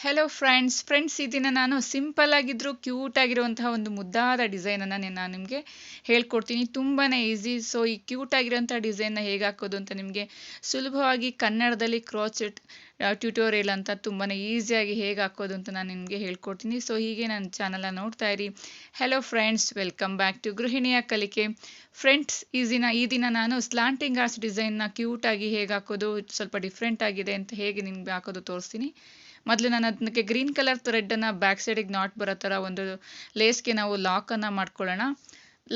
Hello friends ಈ ದಿನ ನಾನು ಸಿಂಪಲ್ ಆಗಿದ್ರು ಕ್ಯೂಟ್ ಆಗಿರುವಂತಹ ಒಂದು ಮುದ್ದಾದ ಡಿಸೈನ್ ಅನ್ನು ನಾನು ನಿಮಗೆ ಹೇಳ್ಕೊಡ್ತೀನಿ. ತುಂಬಾನೇ ಈಸಿ. ಸೊ ಈ ಕ್ಯೂಟ್ ಆಗಿರುವಂತಹ ಡಿಸೈನ್ ನ ಹೇಗೆ ಹಾಕೋದು ಅಂತ ನಿಮಗೆ ಸುಲಭವಾಗಿ ಕನ್ನಡದಲ್ಲಿ ಕ್ರೋಚೆಟ್ ಟ್ಯುಟೋರಿಯಲ್ ಅಂತ ತುಂಬಾನೇ ಈಸಿಯಾಗಿ ಹೇಗೆ ಹಾಕೋದು ಅಂತ ನಾನು ನಿಮಗೆ ಹೇಳ್ಕೊಡ್ತೀನಿ. ಸೊ ಹೀಗೆ ನನ್ನ ಚಾನೆಲ್ ನೋಡ್ತಾ ಇರಿ. Hello friends, welcome back to ಗೃಹಿಣಿಯ ಕಲಿಕೆ. ಫ್ರೆಂಡ್ಸ್, ಈ ದಿನ ನಾನು ಸ್ಲಾಂಟಿಂಗ್ ಆರ್ಟ್ಸ್ ಡಿಸೈನ್ ನ ಕ್ಯೂಟ್ ಆಗಿ ಹೇಗೆ ಹಾಕೋದು, ಸ್ವಲ್ಪ ಡಿಫ್ರೆಂಟ್ ಆಗಿದೆ ಅಂತ ಹೇಗೆ ನಿಮ್ಗೆ ಹಾಕೋದು ತೋರಿಸ್ತೀನಿ. ಮೊದಲು ನಾನು ಅದಕ್ಕೆ ಗ್ರೀನ್ ಕಲರ್ ಥ್ರೆಡ್ ಅನ್ನ ಬ್ಯಾಕ್ ಸೈಡಿಗೆ ನಾಟ್ ಬರೋ ಥರ ಒಂದು ಲೇಸ್ಗೆ ನಾವು ಲಾಕ್ ಅನ್ನ ಮಾಡ್ಕೊಳ್ಳೋಣ.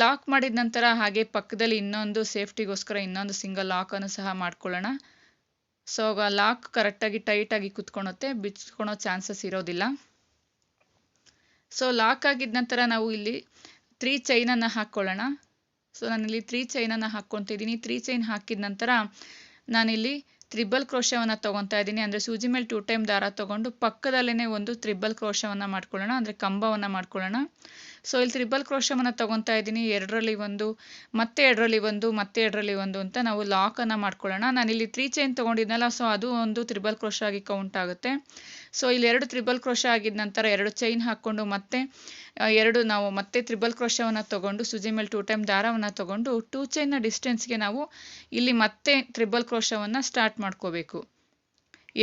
ಲಾಕ್ ಮಾಡಿದ ನಂತರ ಹಾಗೆ ಪಕ್ಕದಲ್ಲಿ ಇನ್ನೊಂದು ಸೇಫ್ಟಿಗೋಸ್ಕರ ಇನ್ನೊಂದು ಸಿಂಗಲ್ ಲಾಕ್ ಅನ್ನು ಸಹ ಮಾಡ್ಕೊಳ್ಳೋಣ. ಸೊ ಲಾಕ್ ಕರೆಕ್ಟಾಗಿ ಟೈಟ್ ಆಗಿ ಕುತ್ಕೊಳುತ್ತೆ, ಬಿಚ್ಕೊಳೋ ಚಾನ್ಸಸ್ ಇರೋದಿಲ್ಲ. ಸೊ ಲಾಕ್ ಆಗಿದ ನಂತರ ನಾವು ಇಲ್ಲಿ 3 ಚೈನ್ ಅನ್ನ ಹಾಕೊಳ್ಳೋಣ. ಸೊ ನಾನಿಲ್ಲಿ 3 ಚೈನ್ ಅನ್ನ ಹಾಕ್ಕೊಂತಿದ್ದೀನಿ. 3 ಚೈನ್ ಹಾಕಿದ ನಂತರ ನಾನಿಲ್ಲಿ ತ್ರಿಬಲ್ ಕ್ರೋಶವನ್ನ ತಗೊತಾ ಇದ್ದೀನಿ. ಅಂದ್ರೆ ಸೂಜಿ ಮೇಲೆ 2 ಟೈಮ್ ದಾರ ತಗೊಂಡು ಪಕ್ಕದಲ್ಲೇನೆ ಒಂದು ತ್ರಿಬಲ್ ಕ್ರೋಶವನ್ನ ಮಾಡ್ಕೊಳ್ಳೋಣ, ಅಂದ್ರೆ ಕಂಬವನ್ನ ಮಾಡ್ಕೊಳ್ಳೋಣ. ಸೊ ಇಲ್ಲಿ ತ್ರಿಬಲ್ ಕ್ರೋಶವನ್ನ ತಗೊತಾ ಇದ್ದೀನಿ. 2ರಲ್ಲಿ 1, ಮತ್ತೆ 2ರಲ್ಲಿ 1, ಮತ್ತೆ 2ರಲ್ಲಿ 1 ಅಂತ ನಾವು ಲಾಕ್ ಅನ್ನ ಮಾಡ್ಕೊಳ್ಳೋಣ. ನಾನು ಇಲ್ಲಿ 3 ಚೈನ್ ತಗೊಂಡಿದ್ನಲ್ಲ, ಸೊ ಅದು ಒಂದು ತ್ರಿಬಲ್ ಕ್ರೋಶ ಆಗಿ ಕೌಂಟ್ ಆಗುತ್ತೆ. ಸೊ ಇಲ್ಲಿ 2 ತ್ರಿಬಲ್ ಕ್ರೋಶ ಆಗಿದ ನಂತರ 2 ಚೈನ್ ಹಾಕೊಂಡು ಮತ್ತೆ ನಾವು ಮತ್ತೆ ತ್ರಿಬಲ್ ಕ್ರೋಶವನ್ನ ತಗೊಂಡು ಸೂಜಿ ಮೇಲೆ 2 ಟೈಮ್ ದಾರವನ್ನ ತಗೊಂಡು 2 ಚೈನ್ ನ ಡಿಸ್ಟೆನ್ಸ್ಗೆ ನಾವು ಇಲ್ಲಿ ಮತ್ತೆ ತ್ರಿಬಲ್ ಕ್ರೋಶವನ್ನ ಸ್ಟಾರ್ಟ್ ಮಾಡ್ಕೋಬೇಕು.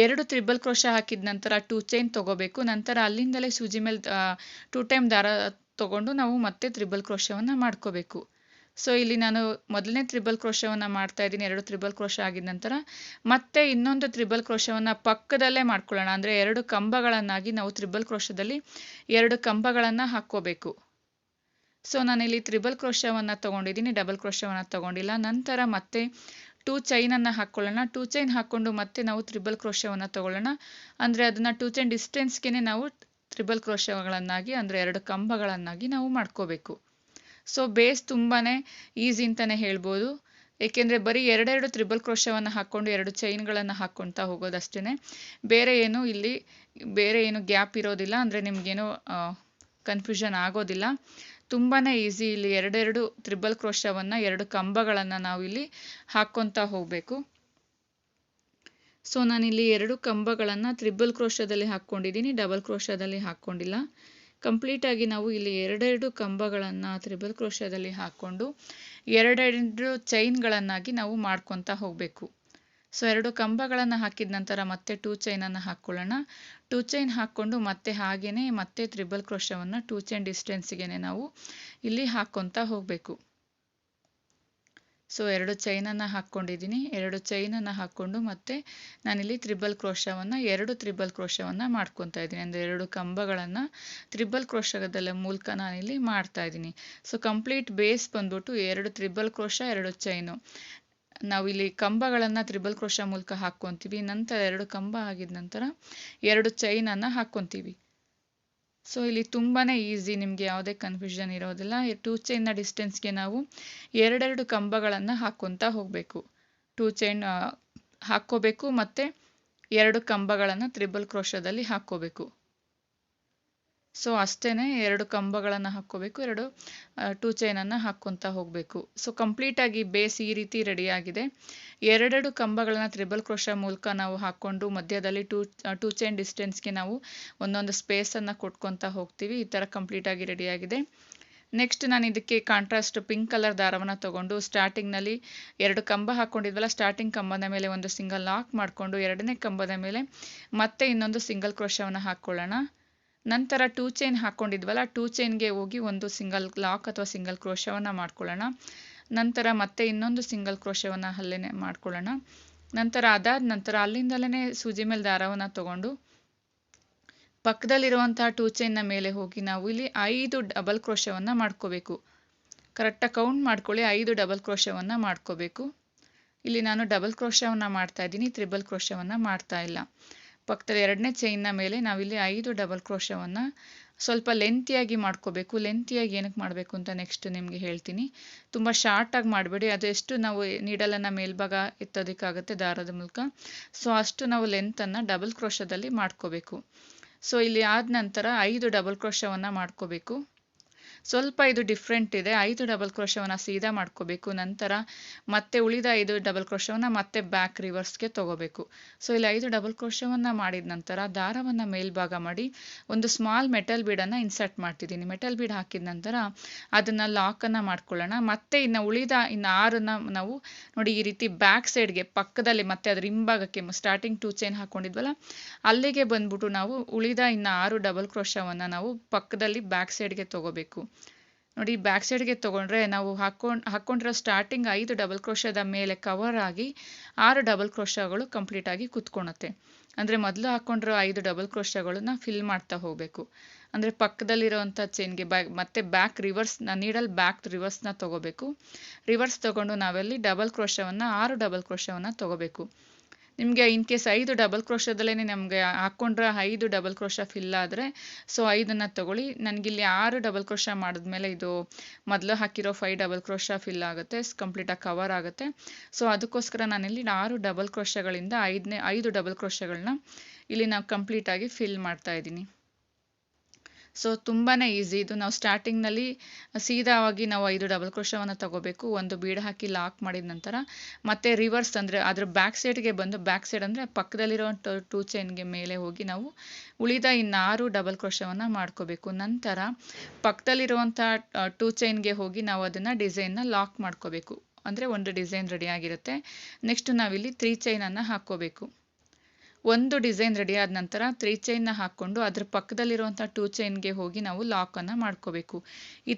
2 ತ್ರಿಬಲ್ ಕ್ರೋಶ ಹಾಕಿದ ನಂತರ 2 ಚೈನ್ ತಗೋಬೇಕು. ನಂತರ ಅಲ್ಲಿಂದಲೇ ಸೂಜಿ ಮೇಲೆ 2 ಟೈಮ್ ದಾರ ತಗೊಂಡು ನಾವು ಮತ್ತೆ ತ್ರಿಬಲ್ ಕ್ರೋಶವನ್ನ ಮಾಡ್ಕೋಬೇಕು. ಸೊ ಇಲ್ಲಿ ನಾನು ಮೊದಲನೇ ತ್ರಿಬಲ್ ಕ್ರೋಶವನ್ನ ಮಾಡ್ತಾ ಇದ್ದೀನಿ. 2 ತ್ರಿಬಲ್ ಕ್ರೋಶ ಆಗಿದ ನಂತರ ಮತ್ತೆ ಇನ್ನೊಂದು ತ್ರಿಬಲ್ ಕ್ರೋಶವನ್ನ ಪಕ್ಕದಲ್ಲೇ ಮಾಡ್ಕೊಳ್ಳೋಣ. ಅಂದ್ರೆ 2 ಕಂಬಗಳನ್ನಾಗಿ ನಾವು ತ್ರಿಬಲ್ ಕ್ರೋಶದಲ್ಲಿ 2 ಕಂಬಗಳನ್ನ ಹಾಕೋಬೇಕು. ಸೊ ನಾನಿಲ್ಲಿ ತ್ರಿಬಲ್ ಕ್ರೋಶವನ್ನ ತಗೊಂಡಿದ್ದೀನಿ, ಡಬಲ್ ಕ್ರೋಶವನ್ನ ತಗೊಂಡಿಲ್ಲ. ನಂತರ ಮತ್ತೆ 2 ಚೈನ್ ಅನ್ನ ಹಾಕೊಳ್ಳೋಣ. 2 ಚೈನ್ ಹಾಕೊಂಡು ಮತ್ತೆ ನಾವು ತ್ರಿಬಲ್ ಕ್ರೋಶವನ್ನ ತಗೊಳ್ಳೋಣ. ಅಂದ್ರೆ ಅದನ್ನ 2 ಚೈನ್ ಡಿಸ್ಟೆನ್ಸ್ಗೆನೆ ನಾವು ತ್ರಿಬಲ್ ಕ್ರೋಶಗಳನ್ನಾಗಿ ಅಂದ್ರೆ 2 ಕಂಬಗಳನ್ನಾಗಿ ನಾವು ಮಾಡ್ಕೋಬೇಕು. ಸೊ ಬೇಸ್ ತುಂಬಾನೇ ಈಸಿ ಅಂತಾನೆ ಹೇಳ್ಬೋದು. ಏಕೆಂದ್ರೆ ಬರೀ 2 ತ್ರಿಬಲ್ ಕ್ರೋಶವನ್ನ ಹಾಕೊಂಡು 2 ಚೈನ್ಗಳನ್ನ ಹಾಕೊಂತಾ ಹೋಗೋದಷ್ಟೇನೆ. ಬೇರೆ ಏನು ಗ್ಯಾಪ್ ಇರೋದಿಲ್ಲ. ಅಂದ್ರೆ ನಿಮ್ಗೇನು ಕನ್ಫ್ಯೂಷನ್ ಆಗೋದಿಲ್ಲ. ತುಂಬಾನೇ ಈಸಿ. ಇಲ್ಲಿ 2 ತ್ರಿಬಲ್ ಕ್ರೋಶವನ್ನ 2 ಕಂಬಗಳನ್ನ ನಾವು ಇಲ್ಲಿ ಹಾಕೊಂತಾ ಹೋಗ್ಬೇಕು. ಸೊ ನಾನಿಲ್ಲಿ 2 ಕಂಬಗಳನ್ನ ತ್ರಿಬಲ್ ಕ್ರೋಶದಲ್ಲಿ ಹಾಕೊಂಡಿದ್ದೀನಿ, ಡಬಲ್ ಕ್ರೋಶದಲ್ಲಿ ಹಾಕೊಂಡಿಲ್ಲ. ಕಂಪ್ಲೀಟ್ ಆಗಿ ನಾವು ಇಲ್ಲಿ 2 ಕಂಬಗಳನ್ನ ತ್ರಿಬಲ್ ಕ್ರೋಶದಲ್ಲಿ ಹಾಕೊಂಡು 2 ಚೈನ್ಗಳನ್ನಾಗಿ ನಾವು ಮಾಡ್ಕೊಂತಾ ಹೋಗ್ಬೇಕು. ಸೊ 2 ಕಂಬಗಳನ್ನ ಹಾಕಿದ ನಂತರ ಮತ್ತೆ 2 ಚೈನ್ ಅನ್ನ ಹಾಕೊಳ್ಳೋಣ. 2 ಚೈನ್ ಹಾಕೊಂಡು ಮತ್ತೆ ಹಾಗೇನೆ ಮತ್ತೆ ತ್ರಿಬಲ್ ಕ್ರೋಶವನ್ನ 2 ಚೈನ್ ಡಿಸ್ಟೆನ್ಸ್ಗೆನೆ ನಾವು ಇಲ್ಲಿ ಹಾಕೊಂತಾ ಹೋಗ್ಬೇಕು. ಸೊ 2 ಚೈನ್ ಅನ್ನ ಹಾಕೊಂಡಿದ್ದೀನಿ. 2 ಚೈನ್ ಅನ್ನ ಹಾಕೊಂಡು ಮತ್ತೆ ನಾನಿಲ್ಲಿ ತ್ರಿಬಲ್ ಕ್ರೋಶವನ್ನ 2 ತ್ರಿಬಲ್ ಕ್ರೋಶವನ್ನ ಮಾಡ್ಕೊಂತಾ ಇದ್ದೀನಿ. ಅಂದ್ರೆ 2 ಕಂಬಗಳನ್ನ ತ್ರಿಬಲ್ ಕ್ರೋಶದ ಮೂಲಕ ನಾನಿಲ್ಲಿ ಮಾಡ್ತಾ ಇದ್ದೀನಿ. ಸೊ ಕಂಪ್ಲೀಟ್ ಬೇಸ್ ಬಂದ್ಬಿಟ್ಟು 2 ತ್ರಿಬಲ್ ಕ್ರೋಶ 2 ಚೈನು. ನಾವು ಇಲ್ಲಿ ಕಂಬಗಳನ್ನ ತ್ರಿಬಲ್ ಕ್ರೋಶ ಮೂಲಕ ಹಾಕೊಂತೀವಿ. ನಂತರ 2 ಕಂಬ ಆಗಿದ ನಂತರ 2 ಚೈನ್ ಅನ್ನ ಹಾಕೊಂತೀವಿ. ಸೊ ಇಲ್ಲಿ ತುಂಬಾನೇ ಈಸಿ, ನಿಮ್ಗೆ ಯಾವುದೇ ಕನ್ಫ್ಯೂಷನ್ ಇರೋದಿಲ್ಲ. 2 ಚೈನ್ ನ ಡಿಸ್ಟೆನ್ಸ್ಗೆ ನಾವು 2 ಕಂಬಗಳನ್ನ ಹಾಕೊಂತಾ ಹೋಗ್ಬೇಕು. 2 ಚೈನ್ ಹಾಕೋಬೇಕು ಮತ್ತೆ 2 ಕಂಬಗಳನ್ನ ತ್ರಿಬಲ್ ಕ್ರೋಶದಲ್ಲಿ ಹಾಕೋಬೇಕು. ಸೊ ಅಷ್ಟೇನೆ 2 ಕಂಬಗಳನ್ನ ಹಾಕೋಬೇಕು, 2 ಚೈನ್ ಅನ್ನ ಹಾಕೊಂತಾ ಹೋಗ್ಬೇಕು. ಸೊ ಕಂಪ್ಲೀಟ್ ಆಗಿ ಬೇಸ್ ಈ ರೀತಿ ರೆಡಿ ಆಗಿದೆ. 2 ಕಂಬಗಳನ್ನ ತ್ರಿಬಲ್ ಕ್ರೋಶ ಮೂಲಕ ನಾವು ಹಾಕೊಂಡು ಮಧ್ಯದಲ್ಲಿ 2 ಚೈನ್ ಡಿಸ್ಟೆನ್ಸ್ಗೆ ನಾವು ಒಂದೊಂದು ಸ್ಪೇಸ್ ಅನ್ನ ಕೊಟ್ಕೊಂತಾ ಹೋಗ್ತೀವಿ. ಈ ತರ ಕಂಪ್ಲೀಟ್ ಆಗಿ ರೆಡಿ ಆಗಿದೆ. ನೆಕ್ಸ್ಟ್ ನಾನು ಇದಕ್ಕೆ ಕಾಂಟ್ರಾಸ್ಟ್ ಪಿಂಕ್ ಕಲರ್ ದಾರವನ್ನ ತಗೊಂಡು ಸ್ಟಾರ್ಟಿಂಗ್ ನಲ್ಲಿ 2 ಕಂಬ ಹಾಕೊಂಡಿದ್ವಲ್ಲ, ಸ್ಟಾರ್ಟಿಂಗ್ ಕಂಬದ ಮೇಲೆ ಒಂದು ಸಿಂಗಲ್ ಲಾಕ್ ಮಾಡ್ಕೊಂಡು 2ನೇ ಕಂಬದ ಮೇಲೆ ಮತ್ತೆ ಇನ್ನೊಂದು ಸಿಂಗಲ್ ಕ್ರೋಶವನ್ನ ಹಾಕೊಳ್ಳೋಣ. ನಂತರ 2 ಚೈನ್ ಹಾಕೊಂಡಿದ್ವಲ್ಲ, 2 ಚೈನ್ಗೆ ಹೋಗಿ ಒಂದು ಸಿಂಗಲ್ ಲಾಕ್ ಅಥವಾ ಸಿಂಗಲ್ ಕ್ರೋಶವನ್ನ ಮಾಡ್ಕೊಳ್ಳೋಣ. ನಂತರ ಮತ್ತೆ ಇನ್ನೊಂದು ಸಿಂಗಲ್ ಕ್ರೋಶವನ್ನ ಅಲ್ಲೇನೆ ಮಾಡ್ಕೊಳ್ಳೋಣ. ನಂತರ ಅದಾದ ನಂತರ ಅಲ್ಲಿಂದಲೇ ಸೂಜಿ ಮೇಲೆ ದಾರವನ್ನ ತಗೊಂಡು ಪಕ್ಕದಲ್ಲಿರುವಂತಹ 2 ಚೈನ್ ನ ಮೇಲೆ ಹೋಗಿ ನಾವು ಇಲ್ಲಿ 5 ಡಬಲ್ ಕ್ರೋಶವನ್ನ ಮಾಡ್ಕೋಬೇಕು. ಕರೆಕ್ಟಾಗಿ ಕೌಂಟ್ ಮಾಡ್ಕೊಳ್ಳಿ. 5 ಡಬಲ್ ಕ್ರೋಶವನ್ನ ಮಾಡ್ಕೋಬೇಕು. ಇಲ್ಲಿ ನಾನು ಡಬಲ್ ಕ್ರೋಶವನ್ನ ಮಾಡ್ತಾ ಇದ್ದೀನಿ, ತ್ರಿಬಲ್ ಕ್ರೋಶವನ್ನ ಮಾಡ್ತಾ ಇಲ್ಲ. ಪಕ್ಕದಲ್ಲಿ 2ನೇ ಚೈನ್ ನ ಮೇಲೆ ನಾವಿಲ್ಲಿ 5 ಡಬಲ್ ಕ್ರೋಶವನ್ನ ಸ್ವಲ್ಪ ಲೆಂತಿಯಾಗಿ ಮಾಡ್ಕೋಬೇಕು. ಲೆಂತಿಯಾಗಿ ಏನಕ್ಕೆ ಮಾಡಬೇಕು ಅಂತ ನೆಕ್ಸ್ಟ್ ನಿಮ್ಗೆ ಹೇಳ್ತೀನಿ. ತುಂಬಾ ಶಾರ್ಟ್ ಆಗಿ ಮಾಡಬೇಡಿ. ಅದು ಎಷ್ಟು ನಾವು ನೀಡಲನ್ನ ಮೇಲ್ಭಾಗ ಎತ್ತೋದಕ್ಕಾಗುತ್ತೆ ದಾರದ ಮೂಲಕ, ಸೊ ಅಷ್ಟು ನಾವು ಲೆಂತ್ ಅನ್ನ ಡಬಲ್ ಕ್ರೋಶದಲ್ಲಿ ಮಾಡ್ಕೋಬೇಕು. ಸೊ ಇಲ್ಲಿ ಆದ ನಂತರ 5 ಡಬಲ್ ಕ್ರೋಶವನ್ನ ಮಾಡ್ಕೋಬೇಕು. ಸ್ವಲ್ಪ ಇದು ಡಿಫ್ರೆಂಟ್ ಇದೆ. 5 ಡಬಲ್ ಕ್ರೋಶವನ್ನು ಸೀದಾ ಮಾಡ್ಕೋಬೇಕು. ನಂತರ ಮತ್ತೆ ಉಳಿದ 5 ಡಬಲ್ ಕ್ರೋಶವನ್ನು ಮತ್ತೆ ಬ್ಯಾಕ್ ರಿವರ್ಸ್ಗೆ ತಗೋಬೇಕು. ಸೊ ಇಲ್ಲಿ 5 ಡಬಲ್ ಕ್ರೋಶವನ್ನು ಮಾಡಿದ ನಂತರ ದಾರವನ್ನು ಮೇಲ್ಭಾಗ ಮಾಡಿ ಒಂದು ಸ್ಮಾಲ್ ಮೆಟಲ್ ಬೀಡನ್ನು ಇನ್ಸರ್ಟ್ ಮಾಡ್ತಿದ್ದೀನಿ. ಮೆಟಲ್ ಬೀಡ್ ಹಾಕಿದ ನಂತರ ಅದನ್ನು ಲಾಕನ್ನು ಮಾಡ್ಕೊಳ್ಳೋಣ. ಮತ್ತೆ ಇನ್ನು ಉಳಿದ 6ನ್ನ ನಾವು ನೋಡಿ ಈ ರೀತಿ ಬ್ಯಾಕ್ ಸೈಡ್ಗೆ ಪಕ್ಕದಲ್ಲಿ ಮತ್ತೆ ಅದರ ಹಿಂಭಾಗಕ್ಕೆ ಸ್ಟಾರ್ಟಿಂಗ್ 2 ಚೈನ್ ಹಾಕೊಂಡಿದ್ವಲ್ಲ ಅಲ್ಲಿಗೆ ಬಂದ್ಬಿಟ್ಟು ನಾವು ಉಳಿದ 6 ಡಬಲ್ ಕ್ರೋಶವನ್ನು ನಾವು ಪಕ್ಕದಲ್ಲಿ ಬ್ಯಾಕ್ ಸೈಡ್ಗೆ ತಗೋಬೇಕು. ನೋಡಿ ಬ್ಯಾಕ್ ಸೈಡ್ಗೆ ತಗೊಂಡ್ರೆ ನಾವು ಹಾಕೊಂಡಿರೋ ಸ್ಟಾರ್ಟಿಂಗ್ 5 ಡಬಲ್ ಕ್ರೋಶದ ಮೇಲೆ ಕವರ್ ಆಗಿ 6 ಡಬಲ್ ಕ್ರೋಶಗಳು ಕಂಪ್ಲೀಟ್ ಆಗಿ ಕುತ್ಕೊಳುತ್ತೆ. ಅಂದರೆ ಮೊದಲು ಹಾಕೊಂಡಿರೋ 5 ಡಬಲ್ ಕ್ರೋಶಗಳನ್ನ ಫಿಲ್ ಮಾಡ್ತಾ ಹೋಗಬೇಕು. ಅಂದರೆ ಪಕ್ಕದಲ್ಲಿರೋವಂಥ ಚೈನ್ಗೆ ಮತ್ತೆ ಬ್ಯಾಕ್ ರಿವರ್ಸ್ ನೀಡಲ್ ಬ್ಯಾಕ್ ರಿವರ್ಸ್ನ ತಗೋಬೇಕು. ರಿವರ್ಸ್ ತಗೊಂಡು ನಾವಲ್ಲಿ ಡಬಲ್ ಕ್ರೋಶವನ್ನು 6 ಡಬಲ್ ಕ್ರೋಶವನ್ನು ತಗೋಬೇಕು. ನಿಮಗೆ ಇನ್ ಕೇಸ್ 5 ಡಬಲ್ ಕ್ರೋಶದಲ್ಲೇ ನಮಗೆ ಹಾಕೊಂಡ್ರೆ 5 ಡಬಲ್ ಕ್ರೋಶ ಫಿಲ್ ಆದರೆ ಸೊ 5ನ್ನ ತಗೊಳ್ಳಿ. ನನಗಿಲ್ಲಿ 6 ಡಬಲ್ ಕ್ರೋಶ ಮಾಡಿದ್ಮೇಲೆ ಇದು ಮೊದಲು ಹಾಕಿರೋ 5 ಡಬಲ್ ಕ್ರೋಶ ಫಿಲ್ ಆಗುತ್ತೆ, ಕಂಪ್ಲೀಟಾಗಿ ಕವರ್ ಆಗುತ್ತೆ. ಸೊ ಅದಕ್ಕೋಸ್ಕರ ನಾನಿಲ್ಲಿ 6 ಡಬಲ್ ಕ್ರೋಶಗಳಿಂದ 5 ಡಬಲ್ ಕ್ರೋಶಗಳನ್ನ ಇಲ್ಲಿ ನಾವು ಕಂಪ್ಲೀಟಾಗಿ ಫಿಲ್ ಮಾಡ್ತಾ ಇದ್ದೀನಿ. ಸೊ ತುಂಬಾ ಈಸಿ ಇದು. ನಾವು ಸ್ಟಾರ್ಟಿಂಗ್ನಲ್ಲಿ ಸೀದಾವಾಗಿ ನಾವು 5 ಡಬಲ್ ಕ್ರೋಶವನ್ನು ತಗೋಬೇಕು. ಒಂದು ಬೀಡ್ ಹಾಕಿ ಲಾಕ್ ಮಾಡಿದ ನಂತರ ಮತ್ತೆ ರಿವರ್ಸ್ ಅಂದರೆ ಅದರ ಬ್ಯಾಕ್ ಸೈಡ್ಗೆ ಬಂದು ಬ್ಯಾಕ್ ಸೈಡ್ ಅಂದರೆ ಪಕ್ಕದಲ್ಲಿರೋ 2 ಚೈನ್ಗೆ ಮೇಲೆ ಹೋಗಿ ನಾವು ಉಳಿದ 6 ಡಬಲ್ ಕ್ರೋಶವನ್ನು ಮಾಡ್ಕೋಬೇಕು. ನಂತರ ಪಕ್ಕದಲ್ಲಿರುವಂಥ 2 ಚೈನ್ಗೆ ಹೋಗಿ ನಾವು ಅದನ್ನು ಡಿಸೈನ್ನ ಲಾಕ್ ಮಾಡ್ಕೋಬೇಕು. ಅಂದರೆ ಒಂದು ಡಿಸೈನ್ ರೆಡಿ ಆಗಿರುತ್ತೆ. ನೆಕ್ಸ್ಟ್ ನಾವಿಲ್ಲಿ 3 ಚೈನನ್ನು ಹಾಕ್ಕೋಬೇಕು. ಒಂದು ಡಿಸೈನ್ ರೆಡಿ ಆದ ನಂತರ 3 ಚೈನ್ನ ಹಾಕ್ಕೊಂಡು ಅದ್ರ ಪಕ್ಕದಲ್ಲಿರುವಂಥ 2 ಚೈನ್ಗೆ ಹೋಗಿ ನಾವು ಲಾಕನ್ನು ಮಾಡ್ಕೋಬೇಕು. ಈ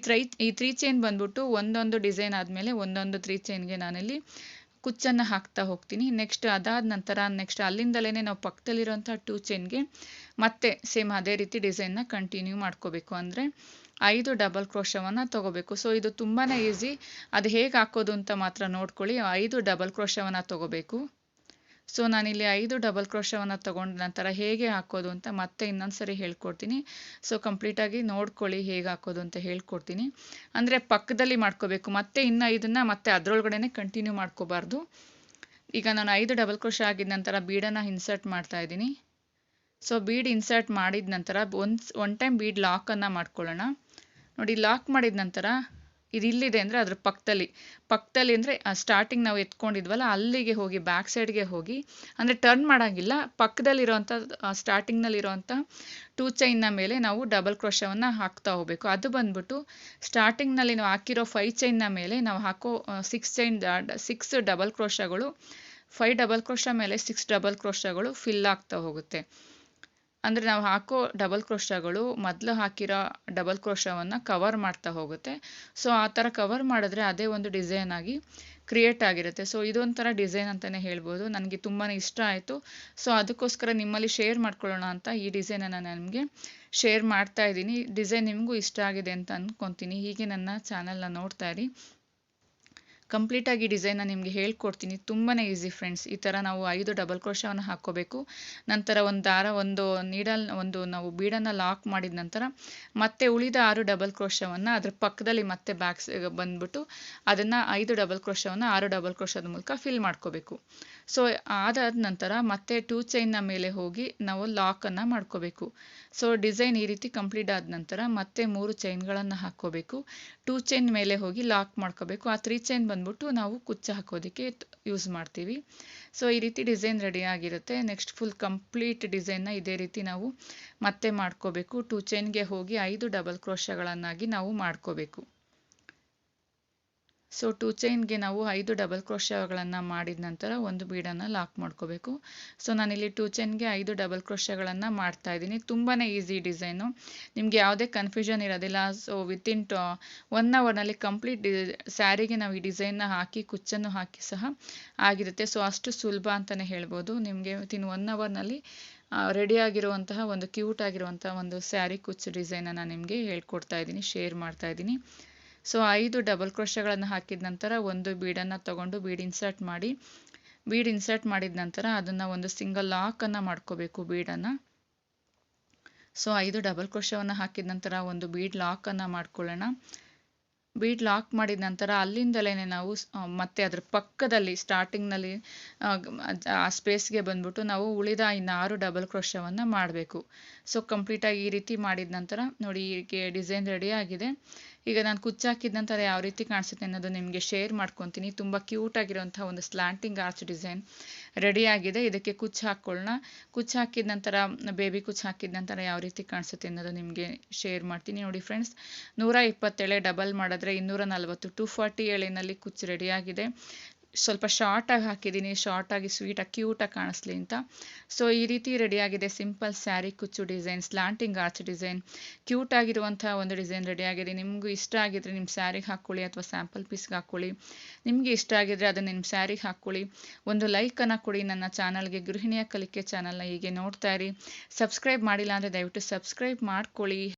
3 ಚೈನ್ ಬಂದ್ಬಿಟ್ಟು ಒಂದೊಂದು ಡಿಸೈನ್ ಆದಮೇಲೆ ಒಂದೊಂದು 3 ಚೈನ್ಗೆ ನಾನಿಲ್ಲಿ ಕುಚ್ಚನ್ನು ಹಾಕ್ತಾ ಹೋಗ್ತೀನಿ. ನೆಕ್ಸ್ಟ್ ಅದಾದ ನಂತರ ನೆಕ್ಸ್ಟ್ ಅಲ್ಲಿಂದಲೇ ನಾವು ಪಕ್ಕದಲ್ಲಿರುವಂಥ 2 ಚೈನ್ಗೆ ಮತ್ತೆ ಸೇಮ್ ಅದೇ ರೀತಿ ಡಿಸೈನ್ನ ಕಂಟಿನ್ಯೂ ಮಾಡ್ಕೋಬೇಕು. ಅಂದರೆ 5 ಡಬಲ್ ಕ್ರೋಶವನ್ನು ತಗೋಬೇಕು. ಸೊ ಇದು ತುಂಬಾ ಈಸಿ. ಅದು ಹೇಗೆ ಹಾಕೋದು ಅಂತ ಮಾತ್ರ ನೋಡ್ಕೊಳ್ಳಿ. 5 ಡಬಲ್ ಕ್ರೋಶವನ್ನು ತಗೋಬೇಕು. ಸೊ ನಾನಿಲ್ಲಿ 5 ಡಬಲ್ ಕ್ರೋಶವನ್ನು ತಗೊಂಡ ನಂತರ ಹೇಗೆ ಹಾಕೋದು ಅಂತ ಮತ್ತೆ ಇನ್ನೊಂದ್ಸರಿ ಹೇಳ್ಕೊಡ್ತೀನಿ. ಸೊ ಕಂಪ್ಲೀಟಾಗಿ ನೋಡ್ಕೊಳ್ಳಿ ಹೇಗೆ ಹಾಕೋದು ಅಂತ ಹೇಳ್ಕೊಡ್ತೀನಿ. ಅಂದರೆ ಪಕ್ಕದಲ್ಲಿ ಮಾಡ್ಕೋಬೇಕು. ಮತ್ತೆ ಇನ್ನು ಇದನ್ನು ಮತ್ತೆ ಅದರೊಳಗಡೆ ಕಂಟಿನ್ಯೂ ಮಾಡ್ಕೋಬಾರ್ದು. ಈಗ ನಾನು 5 ಡಬಲ್ ಕ್ರೋಶ ಆಗಿದ ನಂತರ ಬೀಡನ್ನು ಇನ್ಸರ್ಟ್ ಮಾಡ್ತಾ ಇದ್ದೀನಿ. ಸೊ ಬೀಡ್ ಇನ್ಸರ್ಟ್ ಮಾಡಿದ ನಂತರ ಒನ್ ಟೈಮ್ ಬೀಡ್ ಲಾಕನ್ನು ಮಾಡ್ಕೊಳ್ಳೋಣ. ನೋಡಿ ಲಾಕ್ ಮಾಡಿದ ನಂತರ ಇದು ಇಲ್ಲಿದೆ ಅಂದರೆ ಅದ್ರ ಪಕ್ಕದಲ್ಲಿ ಅಂದರೆ ಸ್ಟಾರ್ಟಿಂಗ್ ನಾವು ಎತ್ಕೊಂಡಿದ್ವಲ್ಲ ಅಲ್ಲಿಗೆ ಹೋಗಿ ಬ್ಯಾಕ್ ಸೈಡ್ಗೆ ಹೋಗಿ ಅಂದರೆ ಟರ್ನ್ ಮಾಡೋಂಗಿಲ್ಲ. ಪಕ್ಕದಲ್ಲಿರೋವಂಥ ಸ್ಟಾರ್ಟಿಂಗ್ನಲ್ಲಿರೋವಂಥ 2 ಚೈನ್ನ ಮೇಲೆ ನಾವು ಡಬಲ್ ಕ್ರೋಶವನ್ನು ಹಾಕ್ತಾ ಹೋಗಬೇಕು. ಅದು ಬಂದ್ಬಿಟ್ಟು ಸ್ಟಾರ್ಟಿಂಗ್ನಲ್ಲಿ ನಾವು ಹಾಕಿರೋ 5 ಚೈನ್ನ ಮೇಲೆ ನಾವು ಹಾಕೋ 6 ಡಬಲ್ ಕ್ರೋಶಗಳು 5 ಡಬಲ್ ಕ್ರೋಶ ಮೇಲೆ 6 ಡಬಲ್ ಕ್ರೋಶಗಳು ಫಿಲ್ ಆಗ್ತಾ ಹೋಗುತ್ತೆ. ಅಂದರೆ ನಾವು ಹಾಕೋ ಡಬಲ್ ಕ್ರೋಶಗಳು ಮೊದಲು ಹಾಕಿರೋ ಡಬಲ್ ಕ್ರೋಶವನ್ನು ಕವರ್ ಮಾಡ್ತಾ ಹೋಗುತ್ತೆ. ಸೊ ಆ ಥರ ಕವರ್ ಮಾಡಿದ್ರೆ ಅದೇ ಒಂದು ಡಿಸೈನ್ ಆಗಿ ಕ್ರಿಯೇಟ್ ಆಗಿರುತ್ತೆ. ಸೊ ಇದೊಂಥರ ಡಿಸೈನ್ ಅಂತಲೇ ಹೇಳ್ಬೋದು. ನನಗೆ ತುಂಬಾ ಇಷ್ಟ ಆಯಿತು. ಸೊ ಅದಕ್ಕೋಸ್ಕರ ನಿಮ್ಮಲ್ಲಿ ಶೇರ್ ಮಾಡ್ಕೊಳ್ಳೋಣ ಅಂತ ಈ ಡಿಸೈನನ್ನು ನಾನು ನಿಮಗೆ ಶೇರ್ ಮಾಡ್ತಾ ಇದ್ದೀನಿ. ಡಿಸೈನ್ ನಿಮಗೂ ಇಷ್ಟ ಆಗಿದೆ ಅಂತ ಅಂದ್ಕೊತೀನಿ. ಹೀಗೆ ನನ್ನ ಚಾನಲ್ನ ನೋಡ್ತಾ ಇರಿ. ಕಂಪ್ಲೀಟಾಗಿ ಡಿಸೈನ್ನ ನಿಮಗೆ ಹೇಳ್ಕೊಡ್ತೀನಿ. ತುಂಬಾ ಈಸಿ ಫ್ರೆಂಡ್ಸ್. ಈ ಥರ ನಾವು 5 ಡಬಲ್ ಕ್ರೋಶವನ್ನು ಹಾಕ್ಕೋಬೇಕು. ನಂತರ ಒಂದು ದಾರ ಒಂದು ನಾವು ಬೀಡನ್ನು ಲಾಕ್ ಮಾಡಿದ ನಂತರ ಮತ್ತೆ ಉಳಿದ 6 ಡಬಲ್ ಕ್ರೋಶವನ್ನು ಅದ್ರ ಪಕ್ಕದಲ್ಲಿ ಮತ್ತೆ ಬ್ಯಾಕ್ ಬಂದ್ಬಿಟ್ಟು ಅದನ್ನು 5 ಡಬಲ್ ಕ್ರೋಶವನ್ನು 6 ಡಬಲ್ ಕ್ರೋಶದ ಮೂಲಕ ಫಿಲ್ ಮಾಡ್ಕೋಬೇಕು. ಸೊ ಅದಾದ ನಂತರ ಮತ್ತೆ 2 ಚೈನ್ನ ಮೇಲೆ ಹೋಗಿ ನಾವು ಲಾಕನ್ನು ಮಾಡ್ಕೋಬೇಕು. ಸೊ ಡಿಸೈನ್ ಈ ರೀತಿ ಕಂಪ್ಲೀಟ್ ಆದ ನಂತರ ಮತ್ತೆ 3 ಚೈನ್ಗಳನ್ನು ಹಾಕ್ಕೋಬೇಕು. 2 ಚೈನ್ ಮೇಲೆ ಹೋಗಿ ಲಾಕ್ ಮಾಡ್ಕೋಬೇಕು. ಆ 3 ಚೈನ್ ಬಂದ್ಬಿಟ್ಟು ನಾವು ಕುಚ್ಚು ಹಾಕೋದಕ್ಕೆ ಯೂಸ್ ಮಾಡ್ತೀವಿ. ಸೊ ಈ ರೀತಿ ಡಿಸೈನ್ ರೆಡಿ ಆಗಿರುತ್ತೆ. ನೆಕ್ಸ್ಟ್ ಫುಲ್ ಕಂಪ್ಲೀಟ್ ಡಿಸೈನ್ನ ಇದೇ ರೀತಿ ನಾವು ಮತ್ತೆ ಮಾಡ್ಕೋಬೇಕು. 2 ಚೈನ್ಗೆ ಹೋಗಿ 5 ಡಬಲ್ ಕ್ರೋಶಗಳನ್ನಾಗಿ ನಾವು ಮಾಡ್ಕೋಬೇಕು. ಸೊ 2 ಚೈನ್ಗೆ ನಾವು 5 ಡಬಲ್ ಕ್ರೋಶಗಳನ್ನು ಮಾಡಿದ ನಂತರ ಒಂದು ಬೀಡನ್ನು ಲಾಕ್ ಮಾಡ್ಕೋಬೇಕು. ಸೊ ನಾನಿಲ್ಲಿ 2 ಚೈನ್ಗೆ 5 ಡಬಲ್ ಕ್ರೋಶಗಳನ್ನು ಮಾಡ್ತಾ ಇದ್ದೀನಿ. ತುಂಬಾ ಈಸಿ ಡಿಸೈನು. ನಿಮಗೆ ಯಾವುದೇ ಕನ್ಫ್ಯೂಷನ್ ಇರೋದಿಲ್ಲ. ಸೊ ವಿತಿನ್ 1 ಅವರ್ನಲ್ಲಿ ಕಂಪ್ಲೀಟ್ ಸ್ಯಾರಿಗೆ ನಾವು ಈ ಡಿಸೈನ್ನ ಹಾಕಿ ಕುಚ್ಚನ್ನು ಹಾಕಿ ಸಹ ಆಗಿರುತ್ತೆ. ಸೊ ಅಷ್ಟು ಸುಲಭ ಅಂತಲೇ ಹೇಳ್ಬೋದು. ನಿಮಗೆ ವಿತಿನ್ 1 ಅವರ್ನಲ್ಲಿ ರೆಡಿ ಆಗಿರುವಂತಹ ಒಂದು ಕ್ಯೂಟ್ ಆಗಿರುವಂತಹ ಒಂದು ಸ್ಯಾರಿ ಕುಚ್ಚು ಡಿಸೈನನ್ನು ನಿಮಗೆ ಹೇಳ್ಕೊಡ್ತಾ ಇದ್ದೀನಿ, ಶೇರ್ ಮಾಡ್ತಾ ಇದ್ದೀನಿ. ಸೊ 5 ಡಬಲ್ ಕ್ರೋಶಗಳನ್ನು ಹಾಕಿದ ನಂತರ ಒಂದು ಬೀಡನ್ನು ತಗೊಂಡು ಬೀಡ್ ಇನ್ಸರ್ಟ್ ಮಾಡಿದ ನಂತರ ಅದನ್ನು ಒಂದು ಸಿಂಗಲ್ ಲಾಕನ್ನು ಮಾಡ್ಕೋಬೇಕು ಬೀಡನ್ನು. ಸೊ 5 ಡಬಲ್ ಕ್ರೋಶವನ್ನು ಹಾಕಿದ ನಂತರ ಒಂದು ಬೀಡ್ ಲಾಕನ್ನು ಮಾಡ್ಕೊಳ್ಳೋಣ. ಬೀಡ್ ಲಾಕ್ ಮಾಡಿದ ನಂತರ ಅಲ್ಲಿಂದಲೇ ನಾವು ಮತ್ತೆ ಅದ್ರ ಪಕ್ಕದಲ್ಲಿ ಸ್ಟಾರ್ಟಿಂಗ್ನಲ್ಲಿ ಆ ಸ್ಪೇಸ್ಗೆ ಬಂದ್ಬಿಟ್ಟು ನಾವು ಉಳಿದ 6 ಡಬಲ್ ಕ್ರೋಶವನ್ನು ಮಾಡಬೇಕು. ಸೊ ಕಂಪ್ಲೀಟಾಗಿ ಈ ರೀತಿ ಮಾಡಿದ ನಂತರ ನೋಡಿ ಹೀಗೆ ಡಿಸೈನ್ ರೆಡಿ ಆಗಿದೆ. ಈಗ ನಾನು ಕುಚ್ಚು ಹಾಕಿದ ನಂತರ ಯಾವ ರೀತಿ ಕಾಣಿಸುತ್ತೆ ಅನ್ನೋದು ನಿಮಗೆ ಶೇರ್ ಮಾಡ್ಕೊತೀನಿ. ತುಂಬ ಕ್ಯೂಟ್ ಆಗಿರುವಂಥ ಒಂದು ಸ್ಲಾಂಟಿಂಗ್ ಆರ್ಚ್ ಡಿಸೈನ್ ರೆಡಿ ಆಗಿದೆ. ಇದಕ್ಕೆ ಕುಚ್ಚು ಹಾಕ್ಕೊಳ್ಳೋಣ. ಕುಚ್ಚು ಹಾಕಿದ ನಂತರ ಬೇಬಿ ಕುಚ್ಚು ಹಾಕಿದ ನಂತರ ಯಾವ ರೀತಿ ಕಾಣಿಸುತ್ತೆ ಅನ್ನೋದು ನಿಮಗೆ ಶೇರ್ ಮಾಡ್ತೀನಿ. ನೋಡಿ ಫ್ರೆಂಡ್ಸ್, 120 ಎಳೆ ಡಬಲ್ ಮಾಡಿದ್ರೆ 240, 240 ಎಳೆನಲ್ಲಿ ಕುಚ್ಚು ರೆಡಿ ಆಗಿದೆ. ಸ್ವಲ್ಪ ಶಾರ್ಟಾಗಿ ಹಾಕಿದ್ದೀನಿ, ಶಾರ್ಟಾಗಿ ಸ್ವೀಟಾಗಿ ಕ್ಯೂಟಾಗಿ ಕಾಣಿಸ್ಲಿ ಅಂತ. ಸೊ ಈ ರೀತಿ ರೆಡಿಯಾಗಿದೆ ಸಿಂಪಲ್ ಸ್ಯಾರಿ ಕುಚ್ಚು design, slanting arch design. Cute ಆಗಿರುವಂಥ ಒಂದು ಡಿಸೈನ್ ರೆಡಿಯಾಗಿದೆ. ನಿಮಗೂ ಇಷ್ಟ ಆಗಿದ್ರೆ ನಿಮ್ಮ ಸ್ಯಾರಿಗೆ ಹಾಕ್ಕೊಳ್ಳಿ ಅಥವಾ ಸ್ಯಾಂಪಲ್ ಪೀಸ್ಗೆ ಹಾಕ್ಕೊಳ್ಳಿ. ನಿಮಗೆ ಇಷ್ಟ ಆಗಿದ್ರೆ ಅದನ್ನು ನಿಮ್ಮ ಸ್ಯಾರಿಗೆ ಹಾಕ್ಕೊಳ್ಳಿ. ಒಂದು ಲೈಕನ್ನು ಕೊಡಿ ನನ್ನ ಚಾನಲ್ಗೆ, ಗೃಹಿಣಿಯ ಕಲಿಕೆ ಚಾನಲ್ನ ಹೀಗೆ ನೋಡ್ತಾ ಇರಿ. ಸಬ್ಸ್ಕ್ರೈಬ್ ಮಾಡಿಲ್ಲ ಅಂದರೆ ದಯವಿಟ್ಟು ಸಬ್ಸ್ಕ್ರೈಬ್ ಮಾಡ್ಕೊಳ್ಳಿ.